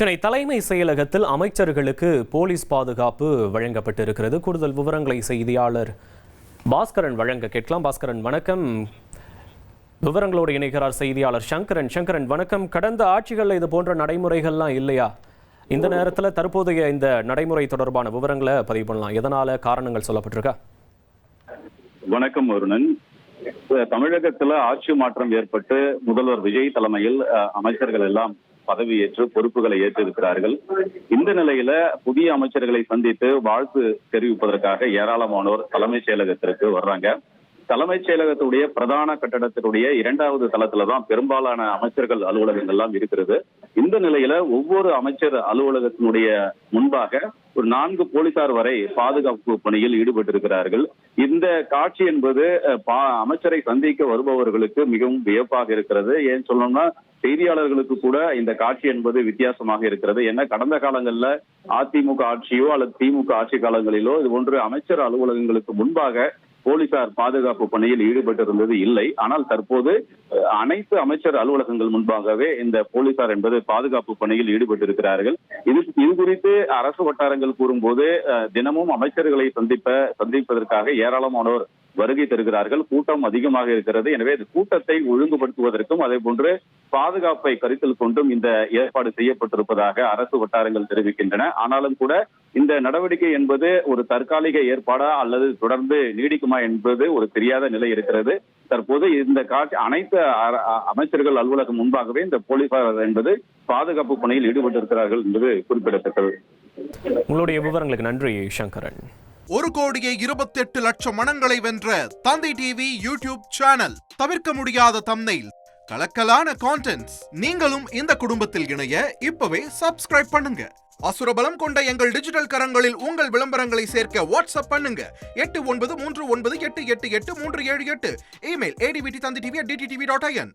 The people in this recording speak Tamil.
சென்னை தலைமை செயலகத்தில் அமைச்சர்களுக்கு போலீஸ் பாதுகாப்பு வழங்கப்பட்டிருக்கிறது. கூடுதல் விவரங்களை செய்தியாளர் பாஸ்கரன் வழங்க கேட்கலாம். பாஸ்கரன் வணக்கம். விவரங்களோடு இணைகிறார் செய்தியாளர் சங்கரன் வணக்கம். கடந்த ஆட்சிகளில் இது போன்ற நடைமுறைகள்லாம் இல்லையா? இந்த நேரத்தில் தற்போதைய இந்த நடைமுறை தொடர்பான விவரங்களை பதிவு பண்ணலாம். எதனால காரணங்கள் சொல்லப்பட்டிருக்கா? வணக்கம் வருணன். தமிழகத்துல ஆட்சி மாற்றம் ஏற்பட்டு முதல்வர் விஜய் தலைமையில் அமைச்சர்கள் எல்லாம் பதவியேற்று பொறுப்புகளை ஏற்றிருக்கிறார்கள். இந்த நிலையில புதிய அமைச்சர்களை சந்தித்து வாழ்த்து தெரிவிப்பதற்காக ஏராளமானோர் தலைமைச் செயலகத்திற்கு வர்றாங்க. தலைமைச் செயலகத்துடைய பிரதான கட்டடத்தினுடைய 2வது தளத்துலதான் பெரும்பாலான அமைச்சர்கள் அலுவலகங்கள் எல்லாம் இருக்கிறது. இந்த நிலையில ஒவ்வொரு அமைச்சர் அலுவலகத்தினுடைய முன்பாக ஒரு 4 போலீசார் வரை பாதுகாப்பு பணியில் ஈடுபட்டிருக்கிறார்கள். இந்த காட்சி என்பது அமைச்சரை சந்திக்க வருபவர்களுக்கு மிகவும் வியப்பாக இருக்கிறது. ஏன் சொல்லணும்னா செய்தியாளர்களுக்கு கூட இந்த காட்சி என்பது வித்தியாசமாக இருக்கிறது. ஏன்னா கடந்த காலங்கள்ல அதிமுக ஆட்சியோ அல்லது திமுக ஆட்சி காலங்களிலோ இது போன்று அமைச்சர் அலுவலகங்களுக்கு முன்பாக போலீசார் பாதுகாப்பு பணியில் ஈடுபட்டிருந்தது இல்லை. ஆனால் தற்போது அனைத்து அமைச்சர் அலுவலகங்கள் முன்பாகவே இந்த போலீசார் என்பது பாதுகாப்பு பணியில் ஈடுபட்டிருக்கிறார்கள். இது குறித்து அரசு வட்டாரங்கள் கூறும்போது தினமும் அமைச்சர்களை சந்திப்பதற்காக ஏராளமானோர் வருகை தருகிறார்கள். கூட்டம் அதிகமாக இருக்கிறது. எனவே இந்த கூட்டத்தை ஒழுங்குபடுத்துவதற்கும் அதே போன்று பாதுகாப்பை கருத்தில் கொண்டும் இந்த ஏற்பாடு செய்யப்பட்டிருப்பதாக அரசு வட்டாரங்கள் தெரிவிக்கின்றன. ஆனாலும் கூட இந்த நடவடிக்கை என்பது ஒரு தற்காலிக ஏற்பாடா அல்லது தொடர்ந்து நீடிக்குமா என்பது ஒரு தெரியாத நிலை இருக்கிறது. தற்போது இந்த காட்சி அனைத்து அமைச்சர்கள் அலுவலகம் முன்பாகவே இந்த போலீசார் என்பது பாதுகாப்பு பணியில் ஈடுபட்டிருக்கிறார்கள் என்பது குறிப்பிடத்தக்கது. உங்களுடைய விவரங்களுக்கு நன்றி சங்கரன். 1,28,00,000 மனங்களை வென்ற தந்தி டிவி யூடியூப் சேனல். தவிர்க்க முடியாத தம்ப்நெயில், கலக்கலான கான்டென்ட்ஸ். நீங்களும் இந்த குடும்பத்தில் இணைய இப்பவே சப்ஸ்கிரைப் பண்ணுங்க. அசுரபலம் கொண்ட எங்கள் டிஜிட்டல் கரங்களில் உங்கள் விளம்பரங்களை சேர்க்க வாட்ஸ்அப் பண்ணுங்க. 8939888838. Email advtthanditv@dttv.in.